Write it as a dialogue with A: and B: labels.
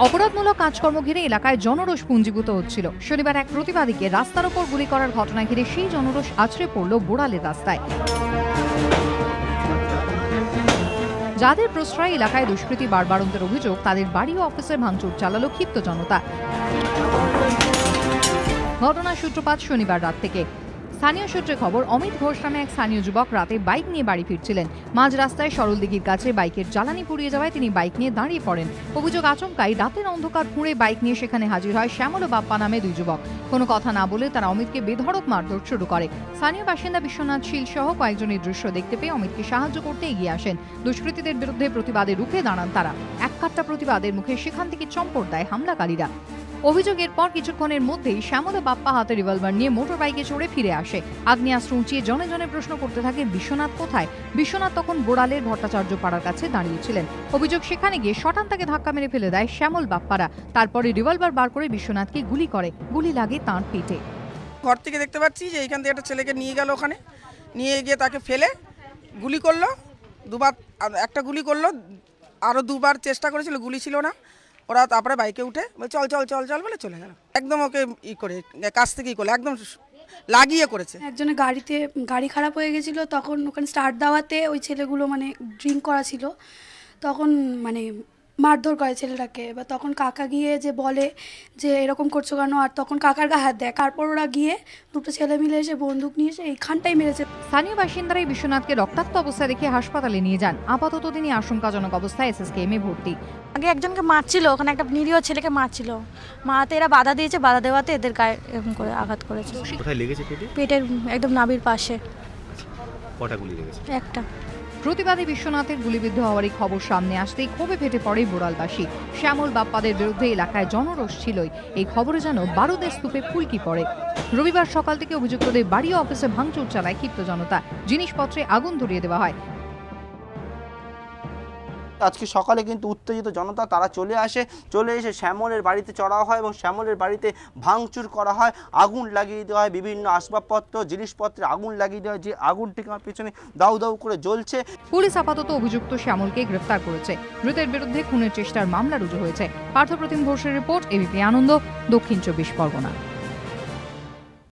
A: অপরাধমূলক কাজকর্ম ঘিরে এলাকায় জনরোষ পুঞ্জীভূত হচ্ছিল। শনিবার এক প্রতিবাদীকে রাস্তার ওপর গুলি করার ঘটনা ঘিরে সেই জনরোষ আছড়ে পড়ল বোড়ালের রাস্তায়। যাদের প্রশ্রয় এলাকায় দুষ্কৃতী বাড়বাড়ন্তের অভিযোগ, তাদের বাড়ি ও অফিসের ভাঙচুর চালালো ক্ষিপ্ত জনতা। ঘটনার সূত্রপাত শনিবার রাত থেকে। স্থানীয় সূত্রে খবর, অমিত ঘোষ নামে এক স্থানীয় যুবক রাতে বাইক নিয়ে বাড়ি ফিরছিলেন। মাঝ রাস্তায় সরলদিঘির কাছে বাইকের জ্বালানি পুড়িয়ে যাওয়ায় তিনি বাইক নিয়ে দাঁড়িয়ে পড়েন। অভিযোগ, আচমকাই রাতের অন্ধকার খুঁড়ে বাইক নিয়ে সেখানে হাজির হয় শ্যামল ও বাপ্পা নামে দুই যুবক। কোনো কথা না বলে তারা অমিতকে বেধড়ক মারধর শুরু করে। স্থানীয় বাসিন্দা বিশ্বনাথ শীল সহ কয়েকজনের দৃশ্য দেখতে পেয়ে অমিতকে সাহায্য করতে এগিয়ে আসেন। দুষ্কৃতীদের বিরুদ্ধে প্রতিবাদে রুখে দাঁড়ান তারা। এক কাট্টা প্রতিবাদের মুখে সেখান থেকে চম্পট দেয় হামলাকারীরা। অভিযোগের পর কিছুক্ষণের মধ্যেই শ্যামল ও বাপ্পা হাতে রিভলভার নিয়ে মোটর বাইকে চড়ে ফিরে আসে। আগ্নেয়াস্ত্র উঁচিয়ে জনে জনে প্রশ্ন করতে থাকে, বিশ্বনাথ কোথায়? বিশ্বনাথ তখন বোড়ালের ভট্টাচার্য পাড়ার কাছে দাঁড়িয়েছিলেন। অভিযোগ, সেখানে গিয়ে শটান তাকে ধাক্কা মেরে ফেলে দেয় শ্যামল বাপ্পারা। তারপরে রিভলভার বার করে বিশ্বনাথকে গুলি করে। গুলি লাগে তাঁর পেটে।
B: ঘর থেকে দেখতে পাচ্ছি যে এইখান থেকে একটা ছেলেকে নিয়ে গেল, ওখানে নিয়ে গিয়ে তাকে ফেলে গুলি করলো। দুবার একটা গুলি করলো, আরও দুবার চেষ্টা করেছিল, গুলি ছিল না। ওরা তারপরে বাইকে উঠে চল চল চল চল বলে চলে গেল। একদম ওকে করে কাছ থেকে করলো, একদম লাগিয়ে করেছে।
C: একজনের গাড়ি খারাপ হয়ে গেছিলো, তখন ওখানে স্টার্ট দেওয়াতে ওই ছেলেগুলো মানে ড্রিঙ্ক করা ছিল, তখন মানে মারধর করে ছেলেটাকে। এবার তখন কাকা গিয়ে যে বলে যে এরকম করছো কেন, আর তখন কাকার গায়ে হাত দেয়। তারপর ওরা গিয়ে দুটো ছেলে মিলে এসে বন্দুক নিয়ে এসে এইখানটাই মেরেছে।
A: স্থানীয় বাসিন্দারাই বিশ্বনাথকে রক্তাক্ত অবস্থায় দেখে হাসপাতালে নিয়ে যান। আপাতত তিনি আশঙ্কাজনক অবস্থায় এসএসকেএমে ভর্তি।
D: আগে একজনকে মারছিল, ওখানে একটা নিরীহ ছেলেকে মারছিল, মারাতে এরা বাধা দিয়েছে, বাধা দেওয়াতে এদের গায়ে এরকম করে আঘাত করেছে।
E: কোথায় লেগেছে?
D: পেটের একদম নাভির পাশে।
E: কটা গুলি লেগেছে?
D: একটা।
A: প্রতিবাদী বিশ্বনাথের গুলিবিদ্ধ হওয়ারই খবর সামনে আসতেই ক্ষোভে ফেটে পড়ে বোড়ালবাসী। শ্যামল বাপ্পাদের বিরুদ্ধে এলাকায় জনরোষ ছিলই। এই খবরে যেন বারুদের স্তূপে ফুলকি পড়ে। রবিবার সকাল থেকে অভিযুক্তদের বাড়ি ও অফিসে ভাঙচুর চালায় ক্ষিপ্ত জনতা। জিনিসপত্রে আগুন ধরিয়ে দেওয়া হয়।
F: আজকে সকালে কিন্তু উত্তেজিত জনতা তারা চলে এসে শ্যামলের বাড়িতে চড়াও হয় এবং শ্যামলের বাড়িতে ভাঙচুর করা হয়, আগুন লাগিয়ে দেওয়া হয়, বিভিন্ন আসবাবপত্র জিনিসপত্রে আগুন লাগিয়ে দেওয়া হয়। যে আগুনটি আমার পেছনে দাউ দাউ করে জ্বলছে।
A: পুলিশ আপাতত অভিযুক্ত শ্যামলকে গ্রেফতার করেছে। ধৃতের বিরুদ্ধে খুনের চেষ্টার মামলা রুজু হয়েছে। পার্থপ্রতিম ঘোষের রিপোর্ট, এবিপি আনন্দ, দক্ষিণ 24 পরগনা।